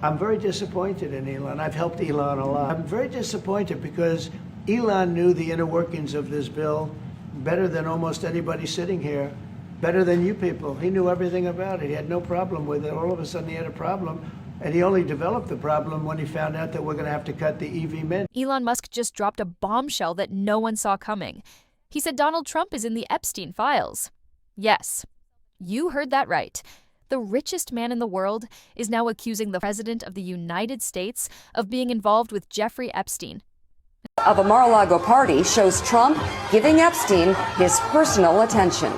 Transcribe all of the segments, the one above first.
I'm very disappointed in Elon. I've helped Elon a lot. I'm very disappointed because Elon knew the inner workings of this bill better than almost anybody sitting here, better than you people. He knew everything about it. He had no problem with it. All of a sudden he had a problem, and he only developed the problem when he found out that we're going to have to cut the EV men. Elon Musk just dropped a bombshell that no one saw coming. He said Donald Trump is in the Epstein files. Yes, you heard that right. The richest man in the world is now accusing the President of the United States of being involved with Jeffrey Epstein. Of a Mar-a-Lago party shows Trump giving Epstein his personal attention.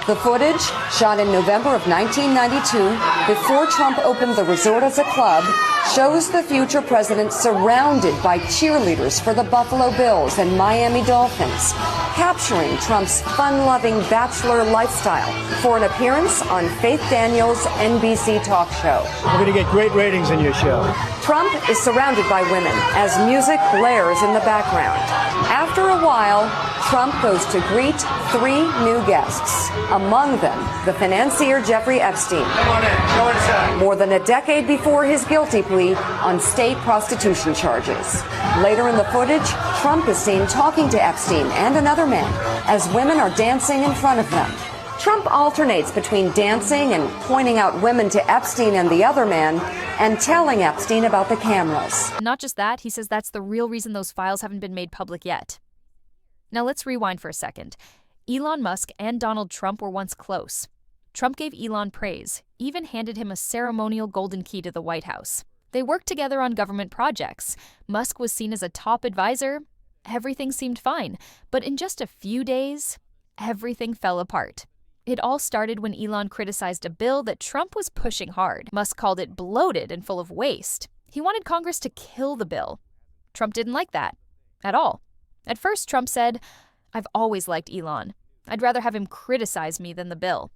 The footage, shot in November of 1992, before Trump opened the resort as a club, shows the future president surrounded by cheerleaders for the Buffalo Bills and Miami Dolphins, capturing Trump's fun-loving bachelor lifestyle for an appearance on Faith Daniels' NBC talk show. We're going to get great ratings in your show. Trump is surrounded by women as music blares in the background. After a while, Trump goes to greet 3 new guests, among them the financier Jeffrey Epstein. Come on in. Go inside. More than a decade before his guilty plea on state prostitution charges. Later in the footage, Trump is seen talking to Epstein and another man as women are dancing in front of them. Trump alternates between dancing and pointing out women to Epstein and the other man and telling Epstein about the cameras. Not just that, he says that's the real reason those files haven't been made public yet. Now let's rewind for a second. Elon Musk and Donald Trump were once close. Trump gave Elon praise, even handed him a ceremonial golden key to the White House. They worked together on government projects. Musk was seen as a top advisor. Everything seemed fine. But in just a few days, everything fell apart. It all started when Elon criticized a bill that Trump was pushing hard. Musk called it bloated and full of waste. He wanted Congress to kill the bill. Trump didn't like that at all. At first, Trump said, "I've always liked Elon. I'd rather have him criticize me than the bill."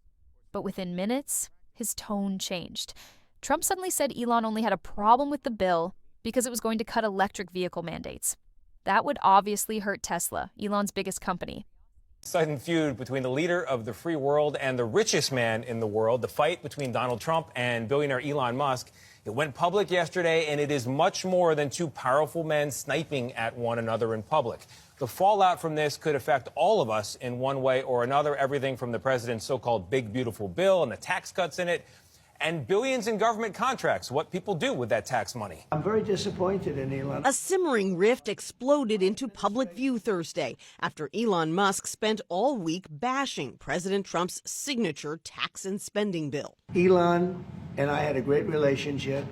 But within minutes, his tone changed. Trump suddenly said Elon only had a problem with the bill because it was going to cut electric vehicle mandates. That would obviously hurt Tesla, Elon's biggest company. Sudden feud between the leader of the free world and the richest man in the world, the fight between Donald Trump and billionaire Elon Musk. It went public yesterday, and it is much more than two powerful men sniping at one another in public. The fallout from this could affect all of us in one way or another, everything from the president's so-called big, beautiful bill and the tax cuts in it, and billions in government contracts, what people do with that tax money. I'm very disappointed in Elon. A simmering rift exploded into public view Thursday after Elon Musk spent all week bashing President Trump's signature tax and spending bill. Elon and I had a great relationship.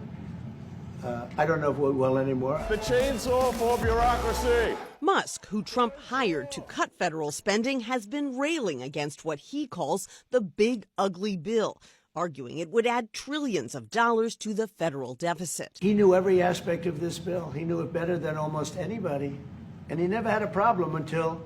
I don't know if we're well anymore. The chainsaw for bureaucracy. Musk, who Trump hired to cut federal spending, has been railing against what he calls the big, ugly bill, arguing it would add trillions of dollars to the federal deficit. He knew every aspect of this bill. He knew it better than almost anybody. And he never had a problem until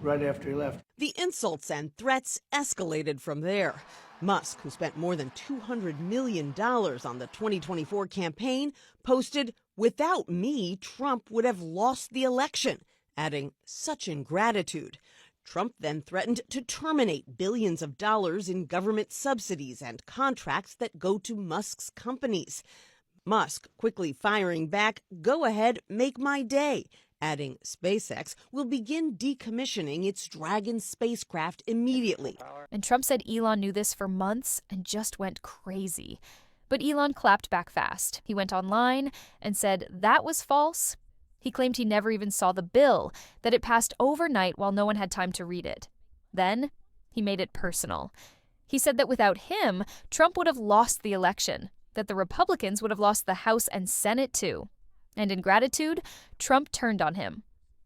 right after he left. The insults and threats escalated from there. Musk, who spent more than $200 million on the 2024 campaign, posted, "Without me, Trump would have lost the election," adding, "Such ingratitude." Trump then threatened to terminate billions of dollars in government subsidies and contracts that go to Musk's companies. Musk quickly firing back, "Go ahead, make my day," adding SpaceX will begin decommissioning its Dragon spacecraft immediately. And Trump said Elon knew this for months and just went crazy. But Elon clapped back fast. He went online and said that was false. He claimed he never even saw the bill, that it passed overnight while no one had time to read it. Then he made it personal. He said that without him, Trump would have lost the election, that the Republicans would have lost the House and Senate too. And in gratitude, Trump turned on him.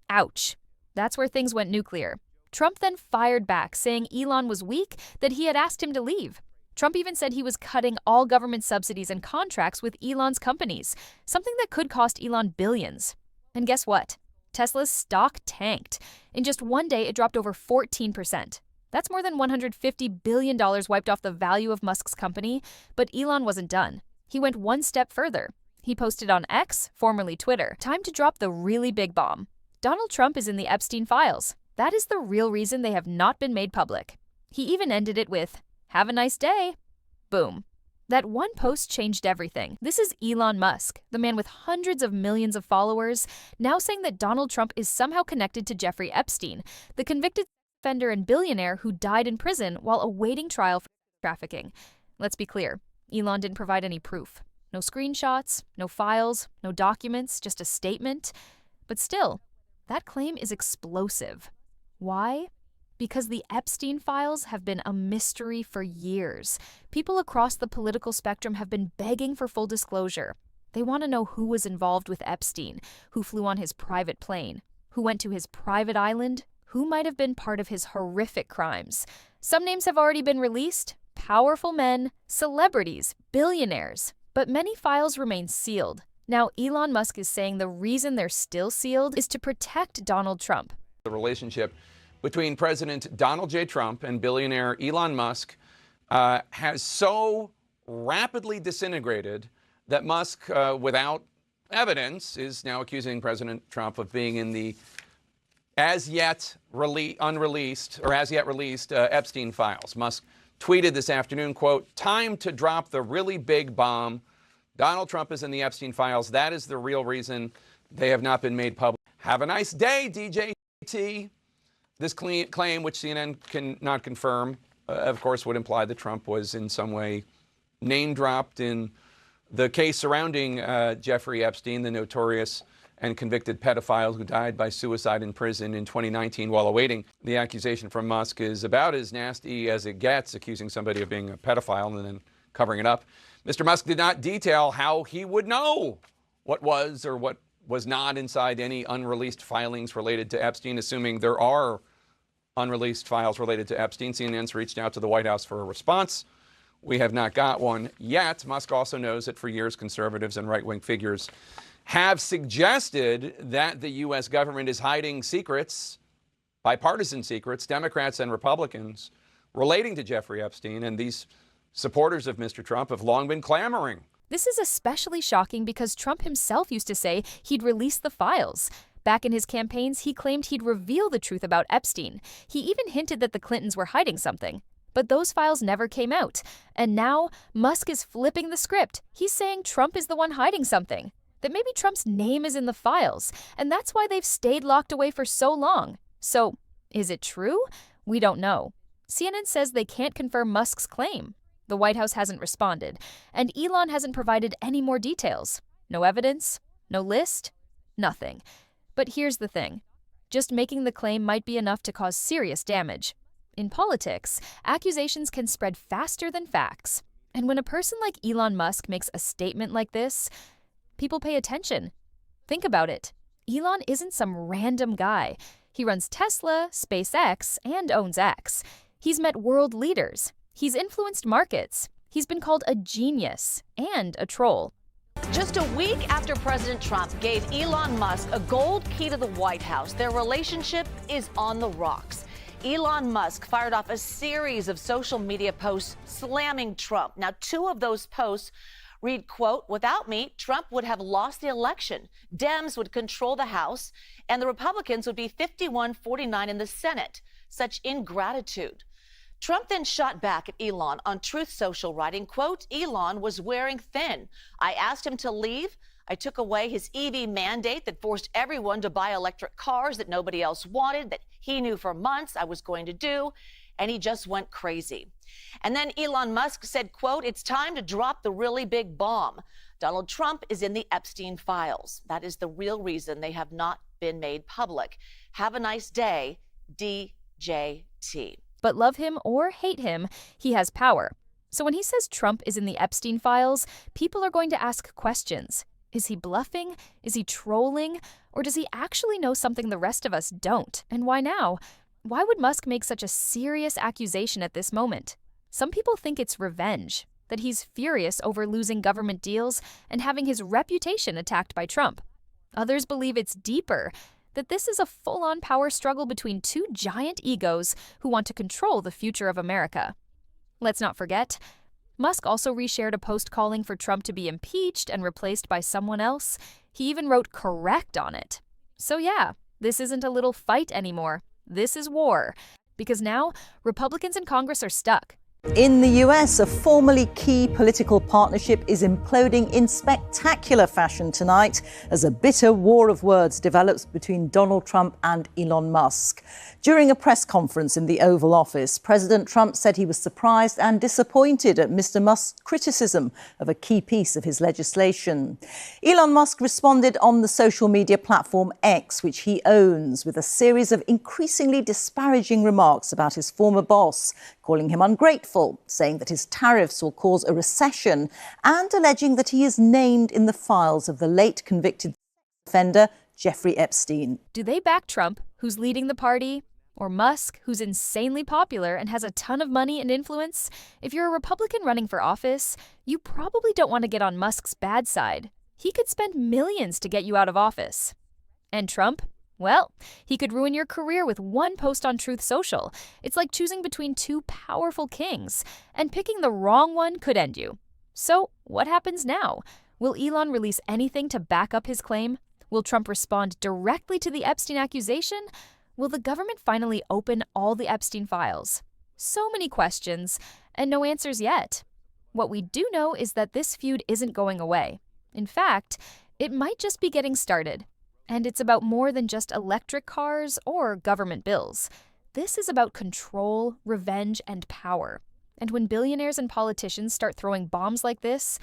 Ouch. That's where things went nuclear. Trump then fired back, saying Elon was weak, that he had asked him to leave. Trump even said he was cutting all government subsidies and contracts with Elon's companies, something that could cost Elon billions. And guess what? Tesla's stock tanked. In just one day, it dropped over 14%. That's more than $150 billion wiped off the value of Musk's company, but Elon wasn't done. He went one step further. He posted on X, formerly Twitter, "Time to drop the really big bomb. Donald Trump is in the Epstein files. That is the real reason they have not been made public." He even ended it with, "Have a nice day." Boom. That one post changed everything. This is Elon Musk, the man with hundreds of millions of followers, now saying that Donald Trump is somehow connected to Jeffrey Epstein, the convicted offender and billionaire who died in prison while awaiting trial for trafficking. Let's be clear, Elon didn't provide any proof. No screenshots, no files, no documents, just a statement. But still, that claim is explosive. Why? Because the Epstein files have been a mystery for years. People across the political spectrum have been begging for full disclosure. They want to know who was involved with Epstein, who flew on his private plane, who went to his private island, who might have been part of his horrific crimes. Some names have already been released: powerful men, celebrities, billionaires. But many files remain sealed. Now, Elon Musk is saying the reason they're still sealed is to protect Donald Trump. The relationship between President Donald J. Trump and billionaire Elon Musk has so rapidly disintegrated that Musk, without evidence, is now accusing President Trump of being in the as yet released Epstein files. Musk tweeted this afternoon, quote, "Time to drop the really big bomb. Donald Trump is in the Epstein files. That is the real reason they have not been made public. Have a nice day, DJT." This claim, which CNN cannot confirm, of course, would imply that Trump was in some way name dropped in the case surrounding Jeffrey Epstein, the notorious and convicted pedophile who died by suicide in prison in 2019 while awaiting. The accusation from Musk is about as nasty as it gets, accusing somebody of being a pedophile and then covering it up. Mr. Musk did not detail how he would know what was or what was not inside any unreleased filings related to Epstein, assuming there are unreleased files related to Epstein. CNN's reached out to the White House for a response. We have not got one yet. Musk also knows that for years, conservatives and right-wing figures have suggested that the U.S. government is hiding secrets, bipartisan secrets, Democrats and Republicans, relating to Jeffrey Epstein. And these supporters of Mr. Trump have long been clamoring. This is especially shocking because Trump himself used to say he'd release the files. Back in his campaigns, he claimed he'd reveal the truth about Epstein. He even hinted that the Clintons were hiding something. But those files never came out. And now, Musk is flipping the script. He's saying Trump is the one hiding something. That maybe Trump's name is in the files. And that's why they've stayed locked away for so long. So, is it true? We don't know. CNN says they can't confirm Musk's claim. The White House hasn't responded. And Elon hasn't provided any more details. No evidence, no list, nothing. But here's the thing. Just making the claim might be enough to cause serious damage. In politics, accusations can spread faster than facts. And when a person like Elon Musk makes a statement like this, people pay attention. Think about it. Elon isn't some random guy. He runs Tesla, SpaceX, and owns X. He's met world leaders. He's influenced markets. He's been called a genius and a troll. Just a week after President Trump gave Elon Musk a gold key to the White House, their relationship is on the rocks. Elon Musk fired off a series of social media posts slamming Trump. Now, 2 of those posts read, quote, "Without me, Trump would have lost the election. Dems would control the House, and the Republicans would be 51-49 in the Senate. Such ingratitude." Trump then shot back at Elon on Truth Social, writing, quote, "Elon was wearing thin. I asked him to leave. I took away his EV mandate that forced everyone to buy electric cars that nobody else wanted, that he knew for months I was going to do, and he just went crazy." And then Elon Musk said, quote, "It's time to drop the really big bomb. Donald Trump is in the Epstein files. That is the real reason they have not been made public. Have a nice day, DJT." But love him or hate him, he has power. So when he says Trump is in the Epstein files, people are going to ask questions. Is he bluffing? Is he trolling? Or does he actually know something the rest of us don't? And why now? Why would Musk make such a serious accusation at this moment? Some people think it's revenge, that he's furious over losing government deals and having his reputation attacked by Trump. Others believe it's deeper, that this is a full-on power struggle between 2 giant egos who want to control the future of America. Let's not forget, Musk also reshared a post calling for Trump to be impeached and replaced by someone else. He even wrote "correct" on it. So yeah, this isn't a little fight anymore. This is war. Because now, Republicans in Congress are stuck. In the US, a formerly key political partnership is imploding in spectacular fashion tonight as a bitter war of words develops between Donald Trump and Elon Musk. During a press conference in the Oval Office, President Trump said he was surprised and disappointed at Mr. Musk's criticism of a key piece of his legislation. Elon Musk responded on the social media platform X, which he owns, with a series of increasingly disparaging remarks about his former boss, calling him ungrateful, saying that his tariffs will cause a recession, and alleging that he is named in the files of the late convicted offender Jeffrey Epstein. Do they back Trump, who's leading the party? Or Musk, who's insanely popular and has a ton of money and influence? If you're a Republican running for office, you probably don't want to get on Musk's bad side. He could spend millions to get you out of office. And Trump? Well, he could ruin your career with one post on Truth Social. It's like choosing between two powerful kings, and picking the wrong one could end you. So, what happens now? Will Elon release anything to back up his claim? Will Trump respond directly to the Epstein accusation? Will the government finally open all the Epstein files? So many questions, and no answers yet. What we do know is that this feud isn't going away. In fact, it might just be getting started. And it's about more than just electric cars or government bills. This is about control, revenge, and power. And when billionaires and politicians start throwing bombs like this,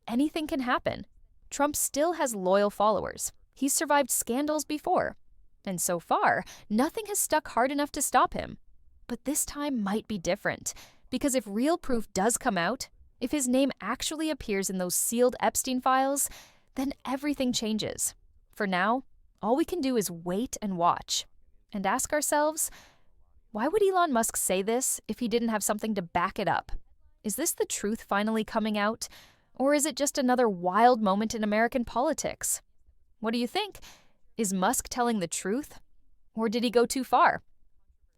anything can happen. Trump still has loyal followers. He's survived scandals before. And so far, nothing has stuck hard enough to stop him. But this time might be different. Because if real proof does come out, if his name actually appears in those sealed Epstein files, then everything changes. For now, all we can do is wait and watch. And ask ourselves, why would Elon Musk say this if he didn't have something to back it up? Is this the truth finally coming out? Or is it just another wild moment in American politics? What do you think? Is Musk telling the truth? Or did he go too far?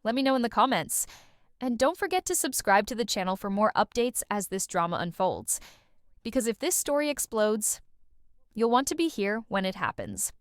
Let me know in the comments. And don't forget to subscribe to the channel for more updates as this drama unfolds. Because if this story explodes, you'll want to be here when it happens.